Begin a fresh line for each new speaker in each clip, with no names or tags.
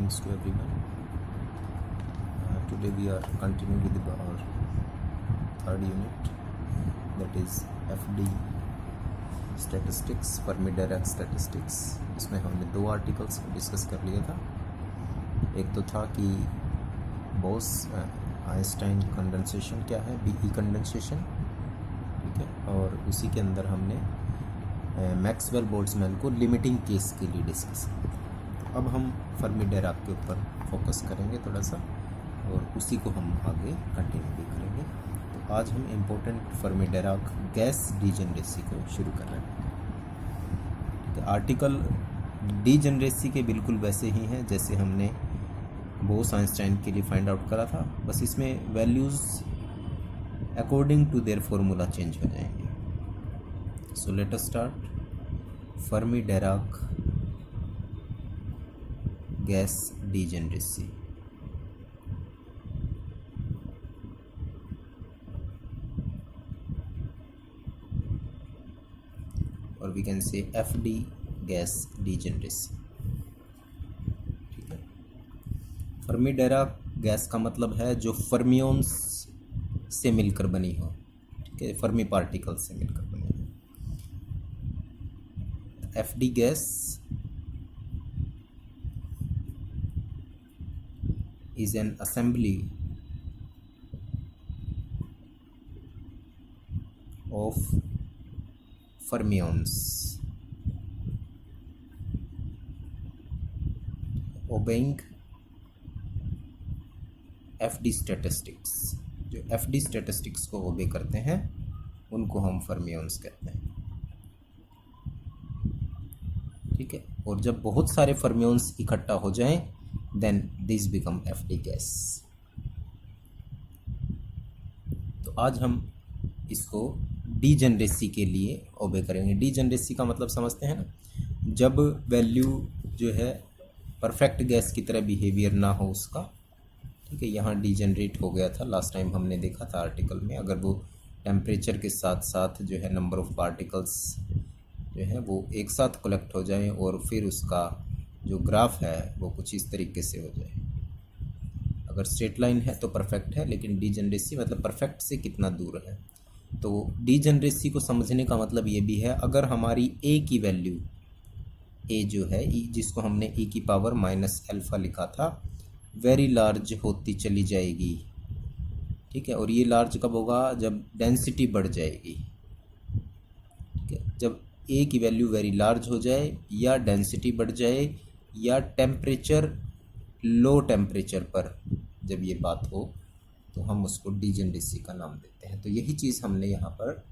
Greetings to everyone. Today we are continuing with our third unit, that is FD statistics, Fermi-Dirac statistics. इसमें हमने दो articles को discuss कर लिया था. एक तो था कि बोस आइंस्टाइन कंडेंसेशन क्या है, बीई कंडेंसेशन, ठीक है, और उसी के अंदर हमने मैक्सवेल बोल्ट्जमैन को लिमिटिंग केस के लिए डिस्कस किया. अब हम फर्मी-डिराक के ऊपर फोकस करेंगे थोड़ा सा, और उसी को हम आगे कंटिन्यू भी करेंगे. तो आज हम इम्पोर्टेंट फर्मी-डिराक गैस डीजेनरेसी को शुरू कर रहे हैं. तो आर्टिकल डीजेनरेसी के बिल्कुल वैसे ही हैं जैसे हमने बोस आइंस्टाइन के लिए फाइंड आउट करा था, बस इसमें values according to their formula change हो जाएंगे. So let us start. Fermi Dirac gas degeneracy. और we can say FD gas degeneracy. ठीक है. फर्मी-डिराक गैस का मतलब है जो फर्मियोन्स से मिलकर बनी हो, ठीक है, फर्मी पार्टिकल से मिलकर बनी हो. FD gas is an assembly of fermions obeying FD statistics. जो FD statistics को ओबे करते हैं उनको हम fermions कहते हैं, ठीक है. और जब बहुत सारे fermions इकट्ठा हो जाएं then this become FD gas. तो आज हम इसको डीजेनरेसी के लिए ओबे करेंगे. डीजेनरेसी का मतलब समझते हैं ना, जब वैल्यू जो है परफेक्ट गैस की तरह बिहेवियर ना हो उसका, ठीक है. यहाँ डीजेनरेट हो गया था लास्ट टाइम हमने देखा था आर्टिकल में. अगर वो टेम्परेचर के साथ साथ जो है नंबर ऑफ पार्टिकल्स जो है वो एक साथ कलेक्ट हो जाए और फिर उसका जो ग्राफ है वो कुछ इस तरीके से हो जाए. अगर स्ट्रेट लाइन है तो परफेक्ट है, लेकिन डीजेनरेसी मतलब परफेक्ट से कितना दूर है. तो डीजेनरेसी को समझने का मतलब ये भी है, अगर हमारी ए की वैल्यू, ए जो है जिसको हमने e की पावर माइनस अल्फ़ा लिखा था, वेरी लार्ज होती चली जाएगी, ठीक है. और ये लार्ज कब होगा? जब डेंसिटी बढ़ जाएगी, ठीक है. जब ए की वैल्यू वेरी लार्ज हो जाए या डेंसिटी बढ़ जाए या टेम्परेचर लो टेम्परेचर पर जब ये बात हो तो हम उसको डीजेनरेसी का नाम देते हैं. तो यही चीज़ हमने यहाँ पर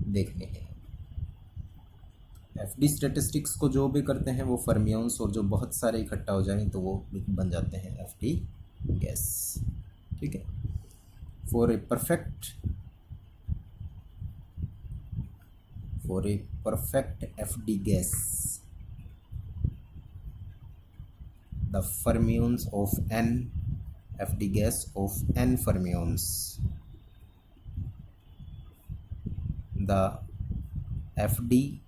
देखनी है. एफडी स्टैटिस्टिक्स को जो भी करते हैं वो फर्मियोन्स, और जो बहुत सारे इकट्ठा हो जाएं तो वो बन जाते हैं एफडी गैस, ठीक है. For a perfect FD gas, the fermions of n FD gas of n fermions, the FD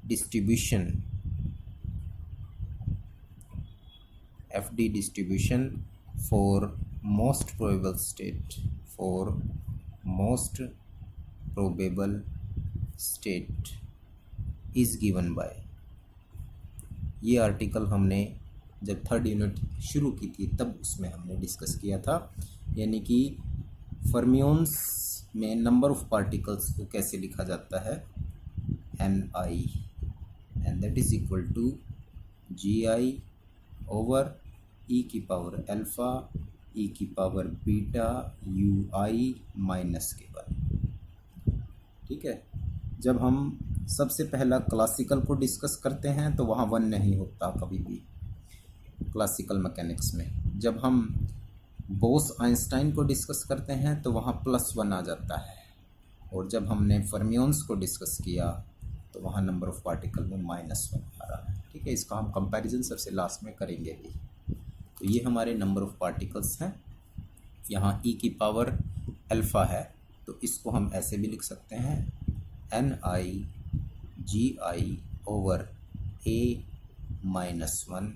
distribution for most probable state is given by. ये आर्टिकल हमने जब थर्ड यूनिट शुरू की थी तब उसमें हमने डिस्कस किया था, यानी कि फर्मियोन्स में नंबर ऑफ पार्टिकल्स को कैसे लिखा जाता है, Ni, and that is equal to Gi over e की पावर अल्फ़ा e की पावर बीटा Ui माइनस के बाद, ठीक है. जब हम सबसे पहला क्लासिकल को डिस्कस करते हैं तो वहाँ 1 नहीं होता कभी भी क्लासिकल मैकेनिक्स में. जब हम बोस आइंस्टाइन को डिस्कस करते हैं तो वहाँ +1 आ जाता है, और जब हमने फर्मियोन्स को डिस्कस किया तो वहाँ नंबर ऑफ पार्टिकल में -1 आ रहा है, ठीक है. इसका हम कंपैरिजन सबसे लास्ट में करेंगे भी. तो ये हमारे नंबर ऑफ पार्टिकल्स हैं. यहाँ e की पावर अल्फ़ा है तो इसको हम ऐसे भी लिख सकते हैं, Ni Gi over a -1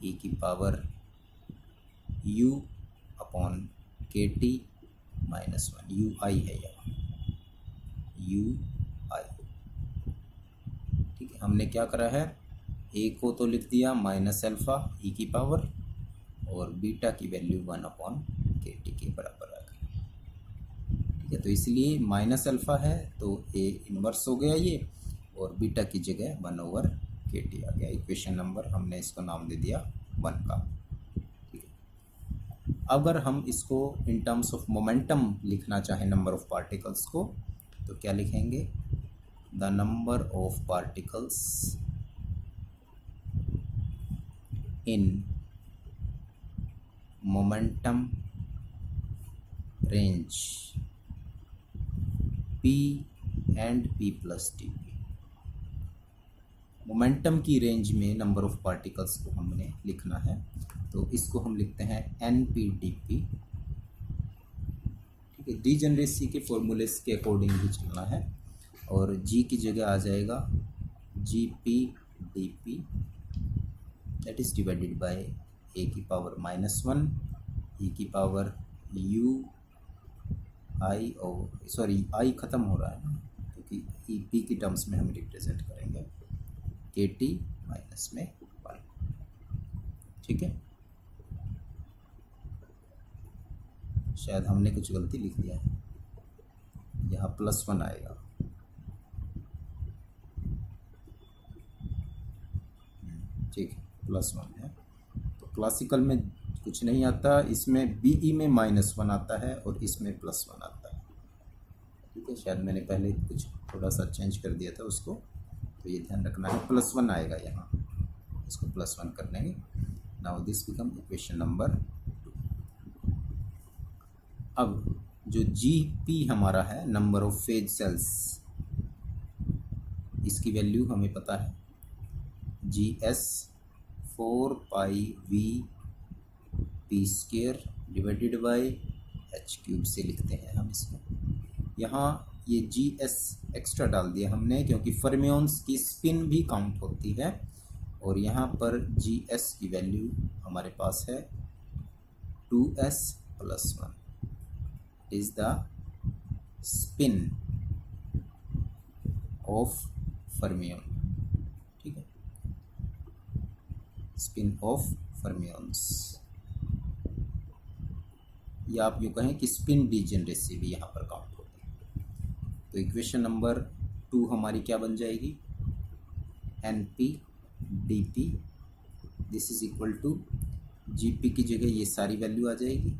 E की पावर u अपॉन के टी माइनस वन, यू आई है यहाँ, यू आई। ठीक है, हमने क्या करा है, a को तो लिख दिया माइनस अल्फ़ा ई की पावर, और बीटा की वैल्यू 1 अपॉन के टी के बराबर आ गई। ठीक है, तो इसलिए माइनस अल्फ़ा है तो a इन्वर्स हो गया ये, और बीटा की जगह 1 ओवर के टी आ गया। इक्वेशन नंबर हमने इसको नाम दे दिया 1 का। ठीक है, अगर हम इसको इन टर्म्स ऑफ मोमेंटम लिखना चाहें नंबर ऑफ पार्टिकल्स को, तो क्या लिखेंगे, the number of particles in momentum range p and p plus T. Momentum की रेंज में नंबर ऑफ पार्टिकल्स को हमने लिखना है, तो इसको हम लिखते हैं NP/dP। ठीक है, डीजनरेसी के फॉर्मूलेस के अकॉर्डिंग ही चलना है, और G की जगह आ जाएगा GP/dP, that is divided by a की पावर -1 e की पावर u आई, और सॉरी आई ख़त्म हो रहा है ना, क्योंकि ई पी की टर्म्स में हम रिप्रेजेंट करेंगे, के टी माइनस में 1। ठीक है, शायद हमने कुछ गलती लिख दिया है, यहाँ +1 आएगा। ठीक है, +1 है, तो क्लासिकल में कुछ नहीं आता, इसमें बीई में -1 आता है और इसमें +1 आता है। ठीक है, शायद मैंने पहले कुछ थोड़ा सा चेंज कर दिया था उसको, तो ये ध्यान रखना है, +1 आएगा यहाँ, इसको +1 कर लेंगे। Now this become equation number 2। अब जो GP हमारा है, नंबर ऑफ फेज सेल्स, इसकी वैल्यू हमें पता है, GS 4πV p² divided by h³ से लिखते हैं हम इसको। यहाँ ये GS एक्स्ट्रा डाल दिया हमने, क्योंकि फर्मियोन्स की स्पिन भी काउंट होती है, और यहाँ पर GS की वैल्यू हमारे पास है 2s + 1 is the spin off fermion. ठीक है, स्पिन ऑफ फर्मियोन्स, या आप यूँ कहें कि स्पिन डीजनरेसी भी यहाँ पर काउंट होती है। तो इक्वेशन नंबर 2 हमारी क्या बन जाएगी, NP/dP, this is equal to GP की जगह ये सारी वैल्यू आ जाएगी,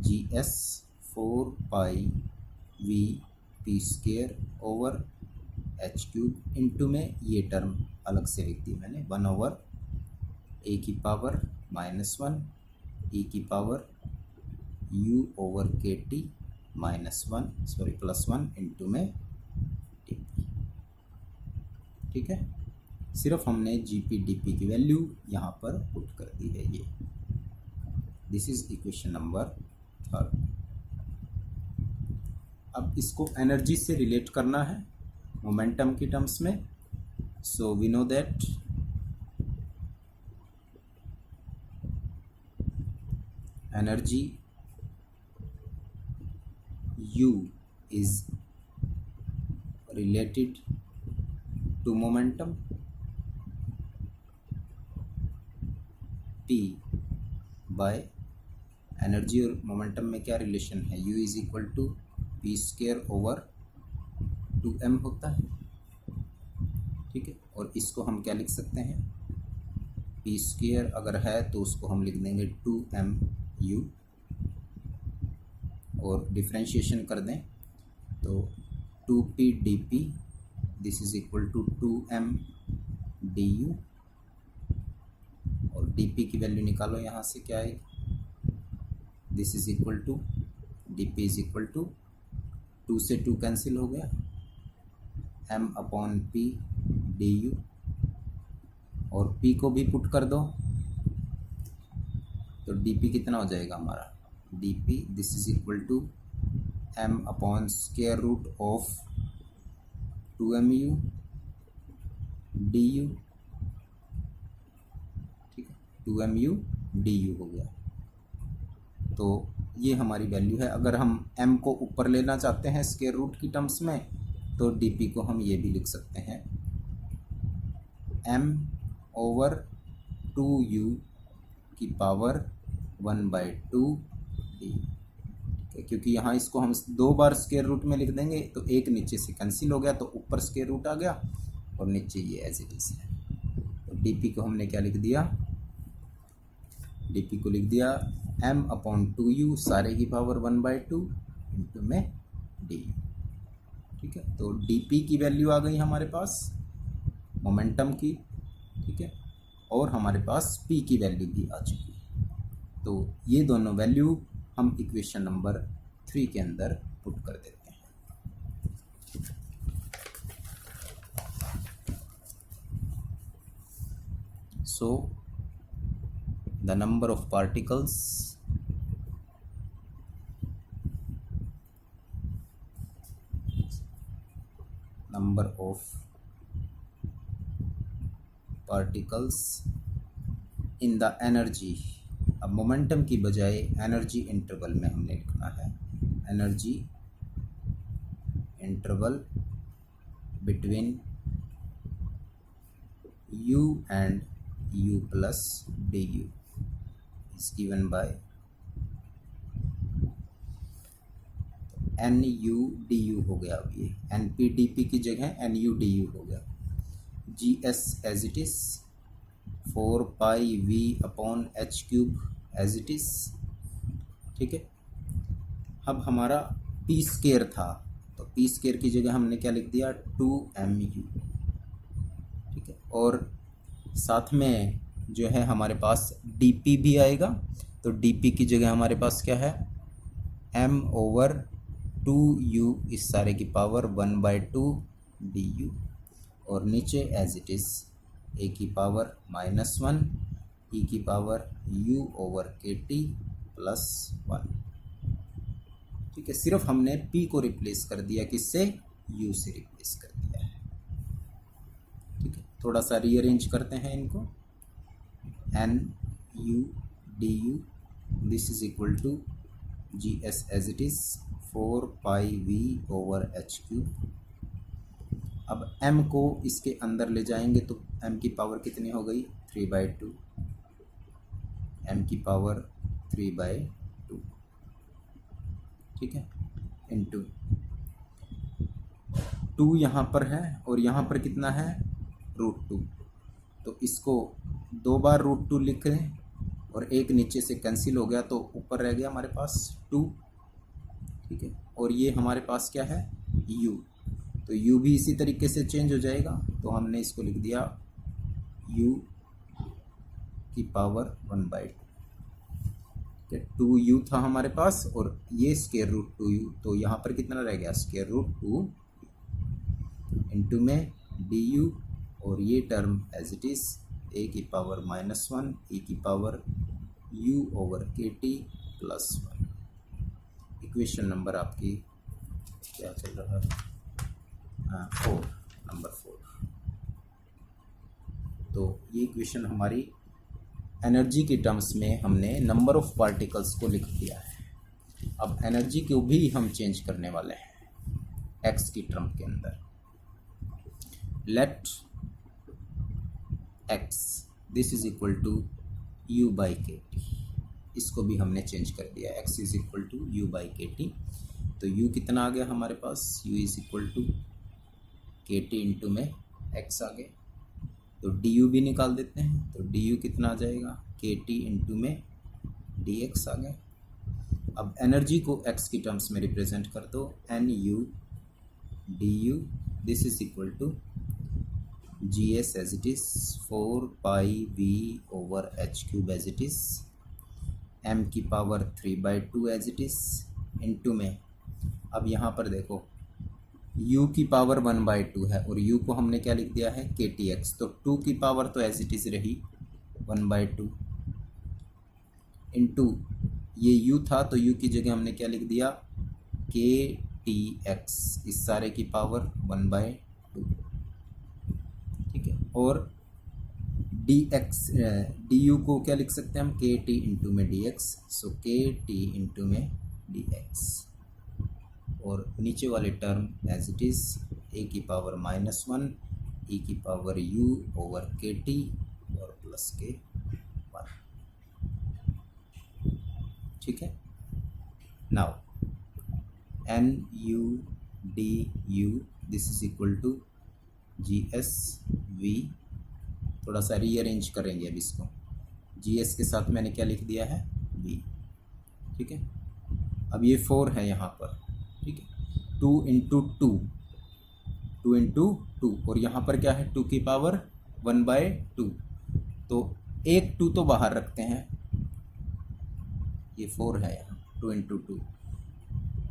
GS 4πV p² over h³ into में ये टर्म अलग से लिख दी मैंने, 1 ओवर a की पावर -1 e की power u over K T +1 into में टी। ठीक है, सिर्फ हमने GP/dP की वैल्यू यहाँ पर पुट कर दी है ये। This is equation number 3। अब इसको एनर्जी से रिलेट करना है मोमेंटम की टर्म्स में, so we know that energy U is related to momentum P by energy और मोमेंटम में क्या रिलेशन है, U is equal to p² over 2m होता है। ठीक है, और इसको हम क्या लिख सकते हैं, p² अगर है तो उसको हम लिख देंगे 2mu, और डिफ्रेंशिएशन कर दें तो 2p/dP this is equal to 2m/du, और dP की वैल्यू निकालो यहाँ से, क्या है, this is equal to dP is equal to 2 से 2 कैंसिल हो गया, m/p/du, और p को भी पुट कर दो तो dP कितना हो जाएगा हमारा, dP this is equal to m/√2mu du। ठीक है, 2mu du हो गया। तो ये हमारी वैल्यू है। अगर हम m को ऊपर लेना चाहते हैं स्क्वायर रूट की टर्म्स में, तो dp को हम ये भी लिख सकते हैं m/2u की पावर 1/2 d, क्योंकि यहाँ इसको हम 2 बार स्क्वायर रूट में लिख देंगे तो एक नीचे से कैंसिल हो गया, तो ऊपर स्क्वायर रूट आ गया और नीचे ये एज इट इज है। तो dp को हमने क्या लिख दिया, dp को लिख दिया m/2u सारे की पावर 1/2 इंटू में du। ठीक है, तो dp की वैल्यू आ गई हमारे पास मोमेंटम की। ठीक है, और हमारे पास p की वैल्यू भी आ चुकी है। तो ये दोनों वैल्यू हम इक्वेशन नंबर 3 के अंदर पुट कर देते हैं। So the number of particles in the energy, अब मोमेंटम की बजाय एनर्जी इंटरवल में हमने लिखना है, energy interval between u and u plus du is given by nu du हो गया। अब ये np dp की जगह nu du हो गया। gs as it is 4 pi v upon h cube as it is. ठीक है, अब हमारा p स्केयर था, तो p स्केयर की जगह हमने क्या लिख दिया 2mu। ठीक है, और साथ में जो है हमारे पास dp भी आएगा, तो dp की जगह हमारे पास क्या है m/2u इस सारे की पावर 1/2 du, और नीचे एज इट इज a की पावर -1 e की पावर u/kt प्लस 1। ठीक है, सिर्फ हमने p को रिप्लेस कर दिया, किससे, u से रिप्लेस कर दिया है। ठीक है, थोड़ा सा रीअरेंज करते हैं इनको, nu du this is equal to gs as it is 4 pi v/h cube. अब m को इसके अंदर ले जाएंगे तो m की पावर कितनी हो गई 3/2, m की पावर 3/2। ठीक है, इंटू 2 यहाँ पर है और यहाँ पर कितना है √2, तो इसको 2 बार √2 लिख लें और एक नीचे से कैंसिल हो गया तो ऊपर रह गया हमारे पास 2। ठीक है, और ये हमारे पास क्या है u, तो u भी इसी तरीके से चेंज हो जाएगा, तो हमने इसको लिख दिया u की पावर 1/2। 2u था हमारे पास और ये स्क्वायर रूट 2u, तो यहाँ पर कितना रह गया स्क्वायर रूट 2 इंटू में du, और ये term as it is a की पावर -1 e की पावर u/kt प्लस 1। इक्वेशन नंबर आपकी क्या चल रहा है 4, नंबर 4। तो ये इक्वेशन हमारी एनर्जी की टर्म्स में हमने नंबर ऑफ पार्टिकल्स को लिख दिया है। अब एनर्जी को भी हम चेंज करने वाले हैं x की टर्म के अंदर। Let x this is equal to u/kt, इसको भी हमने चेंज कर दिया, x is equal to u/kt। तो u कितना आ गया हमारे पास, u is equal to kt into में x आ गया, तो du भी निकाल देते हैं, तो du कितना आ जाएगा kt इंटू में dx आ गया। अब एनर्जी को x की टर्म्स में रिप्रेजेंट कर दो, nu du this is equal to gs as it is 4 pi v/h cube as it is, m की power 3/2 as it is into में, अब यहाँ पर देखो u की पावर 1/2 है और u को हमने क्या लिख दिया है ktx, तो 2 की पावर तो एज इट इज रही 1/2 इंटू ये u था तो u की जगह हमने क्या लिख दिया ktx इस सारे की पावर 1/2। ठीक है, और डी एक्स डी यू को क्या लिख सकते हैं हम, के टी इंटू में D X, so K T into में डी एक्स, और नीचे वाले term as it is A की पावर -1 ई की power U over K T और प्लस के 1। ठीक है, now N U D U this is equal to G S V, थोड़ा सा रीअरेंज करेंगे अब इसको, जी एस के साथ मैंने क्या लिख दिया है, वी। ठीक है, अब ये 4 है यहाँ पर। ठीक है, 2 इंटू 2, 2 इंटू 2, और यहाँ पर क्या है 2 की पावर 1/2, तो एक 2 तो बाहर रखते हैं, ये 4 है यहाँ, 2 इंटू 2,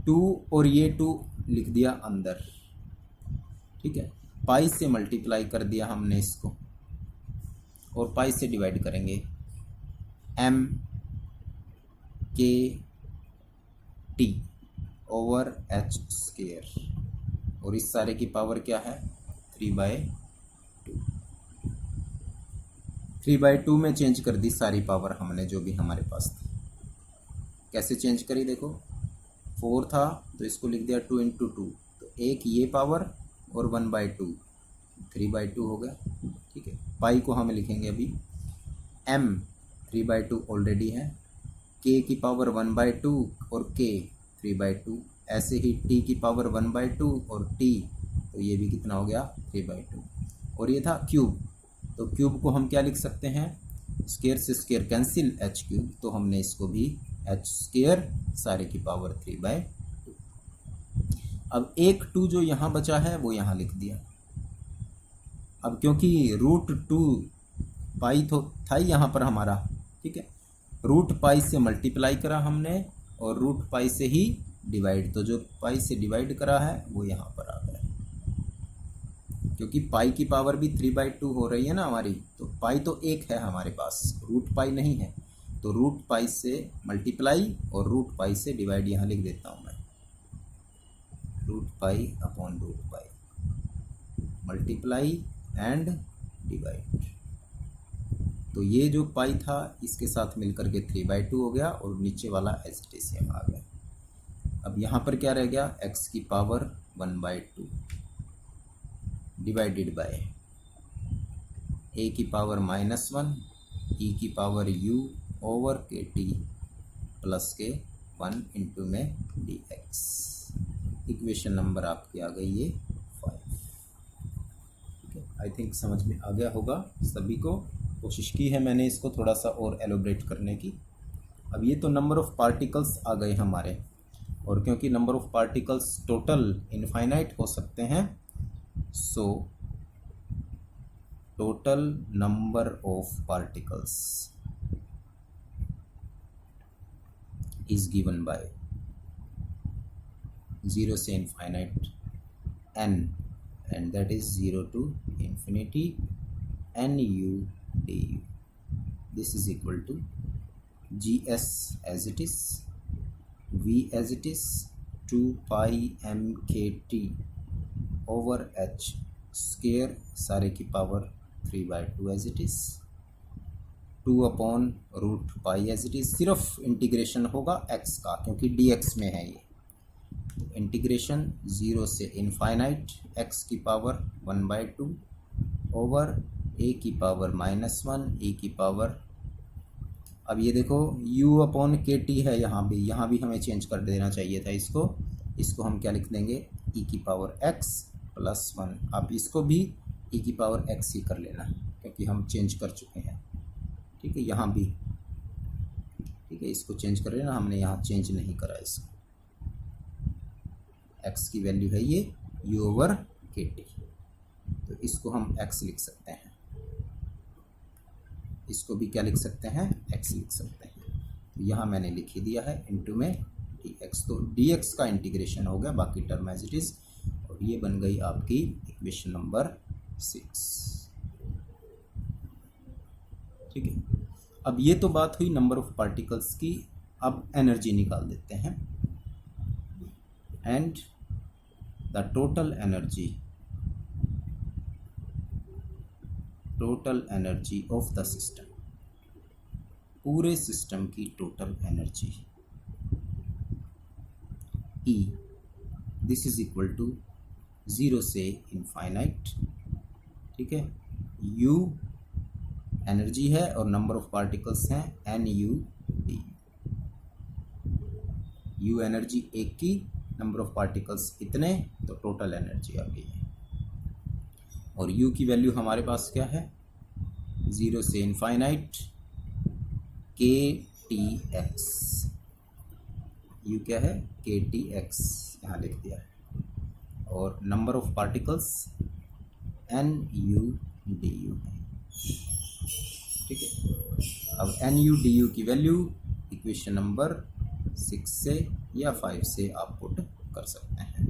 2 और ये 2 लिख दिया अंदर। ठीक है, पाई से मल्टीप्लाई कर दिया हमने इसको, और पाई से डिवाइड करेंगे, एम के टी ओवर एच स्क्वायर, और इस सारे की पावर क्या है 3/2। 3/2 में चेंज कर दी सारी पावर हमने जो भी हमारे पास थी। कैसे चेंज करी देखो, 4 था तो इसको लिख दिया 2 इंटू 2, तो एक ये पावर और 1/2, 3/2 हो गया। ठीक है, पाई को हम लिखेंगे अभी, m 3/2 ऑलरेडी है, k की पावर 1/2 और k 3/2, ऐसे ही t की पावर 1/2 और t, तो ये भी कितना हो गया 3/2, और ये था क्यूब, तो क्यूब को हम क्या लिख सकते हैं, स्क्वायर से स्क्वायर कैंसिल h क्यूब, तो हमने इसको भी h स्क्वायर सारे की पावर 3/2। अब एक 2 जो यहाँ बचा है वो यहाँ लिख दिया। अब क्योंकि √2 पाई तो था ही यहाँ पर हमारा, ठीक है, रूट पाई से मल्टीप्लाई करा हमने और रूट पाई से ही डिवाइड, तो जो पाई से डिवाइड करा है वो यहाँ पर आ गया, क्योंकि पाई की पावर भी 3/2 हो रही है ना हमारी, तो पाई तो एक है हमारे पास, रूट पाई नहीं है, तो रूट पाई से मल्टीप्लाई और रूट पाई से डिवाइड यहाँ लिख देता हूँ मैं, root pi upon root pi, multiply and divide. तो ये जो पाई था इसके साथ मिलकर के 3/2 हो गया, और नीचे वाला एसटीसीएम आ गया। अब यहाँ पर क्या रह गया, x की पावर 1/2 डिवाइडेड बाय a की पावर -1 e की power u over K T plus के 1 इंटू में dx। इक्वेशन नंबर आपकी आ गई ये 5। ठीक है, आई थिंक समझ में आ गया होगा सभी को। कोशिश की है मैंने इसको थोड़ा सा और एलोब्रेट करने की। अब ये तो नंबर ऑफ़ पार्टिकल्स आ गए हमारे, और क्योंकि number of particles total infinite हो सकते हैं, so total number of particles is given by 0 से infinite n, and that is 0 to infinity nu du. This is equal to gs as it is, v as it is, 2 pi mkt over h square सारे की power 3/2 as it is, 2 upon root pi as it is. सिर्फ integration होगा x का, क्योंकि dx में है ये, integration 0 से इनफाइनाइट x की पावर 1/2 ओवर a की पावर -1 e की पावर, अब ये देखो u अपॉन के टी है, यहाँ भी हमें चेंज कर देना चाहिए था इसको हम क्या लिख देंगे, e की पावर x प्लस 1। आप इसको भी e की पावर x ही कर लेना, क्योंकि हम चेंज कर चुके हैं। ठीक है, यहाँ भी ठीक है, इसको चेंज कर लेना, हमने यहाँ चेंज नहीं करा इसको। x की वैल्यू है ये u ओवर के टी, तो इसको हम x लिख सकते हैं, इसको भी क्या लिख सकते हैं, x लिख सकते हैं। तो यहाँ मैंने लिख ही दिया है इनटू में dx, तो dx का इंटीग्रेशन हो गया, बाकी टर्म एज इट इज़, और ये बन गई आपकी इक्वेशन नंबर 6। ठीक है, अब ये तो बात हुई नंबर ऑफ पार्टिकल्स की। अब एनर्जी निकाल देते हैं, and the total energy total energy of the system, पूरे सिस्टम की total energy E, this is equal to 0 से इनफाइनाइट, ठीक है। U एनर्जी है और नंबर ऑफ पार्टिकल्स हैं NU/du। U एनर्जी एक की, नंबर ऑफ पार्टिकल्स इतने, तो टोटल एनर्जी आ गई है। और U की वैल्यू हमारे पास क्या है, 0 से इनफाइनाइट KTX। U क्या है, KTX यहाँ लिख दिया है। और नंबर ऑफ पार्टिकल्स NU/du है, ठीक है। अब NU/du की वैल्यू इक्वेशन नंबर 6 से या 5 से आप पुट कर सकते हैं,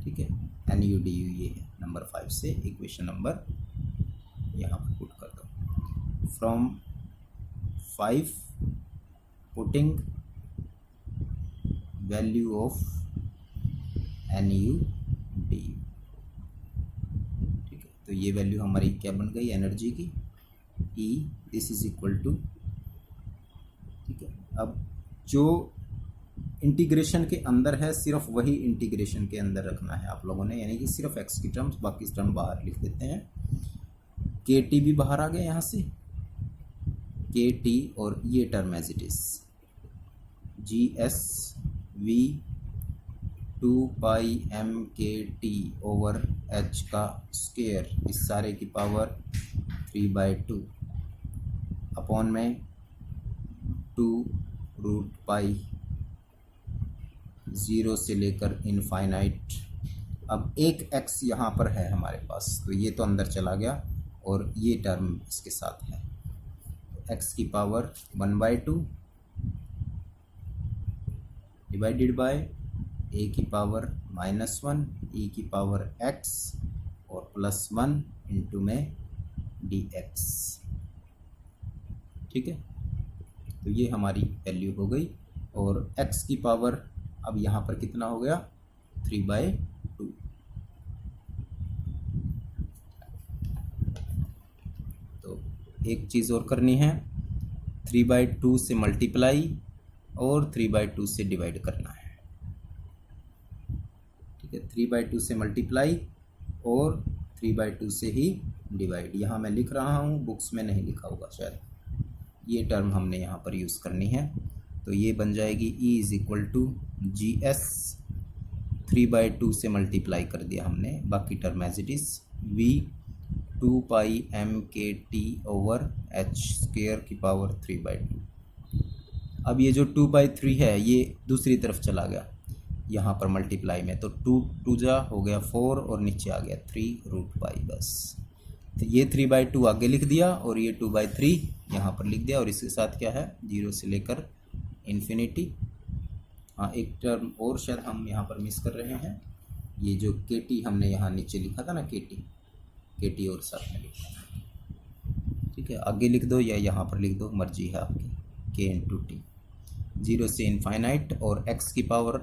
ठीक है। NU/du ये है नंबर 5 से, इक्वेशन नंबर यहाँ पर पुट कर दो। From 5 putting value of NU/du, ठीक है। तो ये वैल्यू हमारी क्या बन गई एनर्जी की, E, this is equal to, ठीक है। अब जो इंटीग्रेशन के अंदर है सिर्फ वही इंटीग्रेशन के अंदर रखना है आप लोगों ने, यानी कि सिर्फ x की टर्म्स, बाकी टर्म बाहर लिख देते हैं। KT भी बाहर आ गया यहाँ से, KT, और ये term as it is GSV 2πmkt over h का स्क्वायर, इस सारे की पावर 3/2 अपॉन में 2√π 0 से लेकर इनफाइनाइट। अब एक x यहाँ पर है हमारे पास, तो ये तो अंदर चला गया और ये टर्म इसके साथ है, x की पावर 1/2 डिवाइडेड बाय a की पावर -1 e की पावर x और +1 इंटू में dx, ठीक है। तो ये हमारी वैल्यू हो गई। और x की पावर अब यहाँ पर कितना हो गया, 3/2। तो एक चीज़ और करनी है, 3/2 से मल्टीप्लाई और 3/2 से डिवाइड करना है, ठीक है। 3/2 से मल्टीप्लाई और 3/2 से ही डिवाइड। यहाँ मैं लिख रहा हूँ, बुक्स में नहीं लिखा होगा शायद, ये टर्म हमने यहाँ पर यूज़ करनी है। तो ये बन जाएगी E is equal to GS, 3/2 से मल्टीप्लाई कर दिया हमने, बाकी term as it is V 2πmkt over h square की पावर 3/2। अब ये जो 2/3 है ये दूसरी तरफ चला गया यहाँ पर मल्टीप्लाई में, तो 2 जा हो गया 4 और नीचे आ गया 3√π बस। तो ये 3/2 आगे लिख दिया और ये 2/3 यहाँ पर लिख दिया, और इसके साथ क्या है, 0 से लेकर इन्फिनिटी। हाँ, एक टर्म और शायद हम यहाँ पर मिस कर रहे हैं, ये जो KT हमने यहाँ नीचे लिखा था ना, KT और साथ में लिखा था, ठीक है। आगे लिख दो या यहाँ पर लिख दो, मर्जी है आपकी, K इंटू T, 0 से इनफाइनाइट, और x की पावर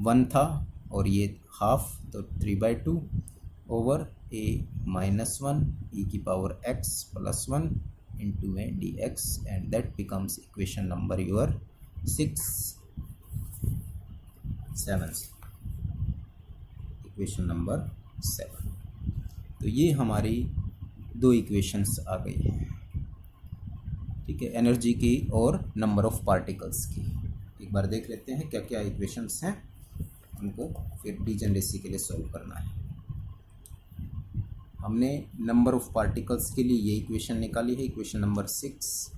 1 था और ये हाफ, तो 3/2 ओवर a -1 e की पावर x +1 इंटू में dx, and that becomes equation number your 7, equation number 7। तो ये हमारी दो इक्वेशंस आ गई हैं, ठीक है, एनर्जी की और नंबर ऑफ पार्टिकल्स की। एक बार देख लेते हैं क्या क्या इक्वेशंस हैं, उनको फिर डीजेनरेसी के लिए सॉल्व करना है। हमने नंबर ऑफ पार्टिकल्स के लिए ये इक्वेशन निकाली है, इक्वेशन नंबर 6,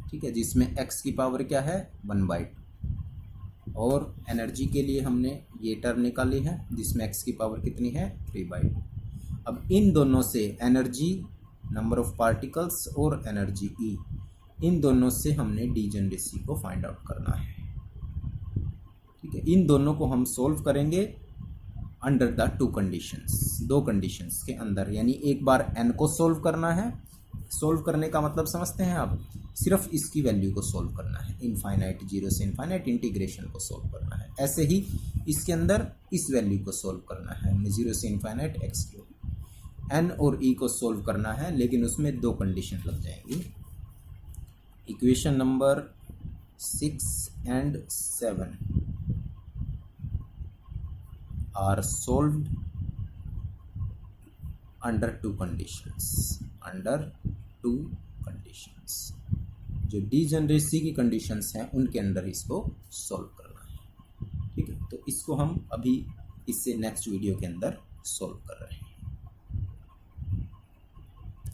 ठीक है, जिसमें x की पावर क्या है, 1/2, और एनर्जी के लिए हमने ये टर्म निकाली है जिसमें x की पावर कितनी है, 3/2। अब इन दोनों से एनर्जी, नंबर ऑफ पार्टिकल्स और एनर्जी E, इन दोनों से हमने डीजेनरेसी को फाइंड आउट करना है, ठीक है। इन दोनों को हम सोल्व करेंगे अंडर द 2 कंडीशंस, 2 कंडीशंस के अंदर, यानी एक बार n को सोल्व करना है। सोल्व करने का मतलब समझते हैं आप, सिर्फ इसकी वैल्यू को सोल्व करना है, इनफाइनाइट, 0 से इनफाइनाइट इंटीग्रेशन को सोल्व करना है। ऐसे ही इसके अंदर इस वैल्यू को सोल्व करना है, हमने 0 से इनफाइनाइट x की। एन और ई को सोल्व करना है, लेकिन उसमें दो कंडीशन लग जाएंगी। Equation number 6 and 7 are solved under two conditions. जो डीजेनरेसी की कंडीशंस हैं उनके अंडर इसको सॉल्व करना है। ठीक है, तो इसको हम अभी इससे नेक्स्ट वीडियो के अंदर सॉल्व कर रहे हैं।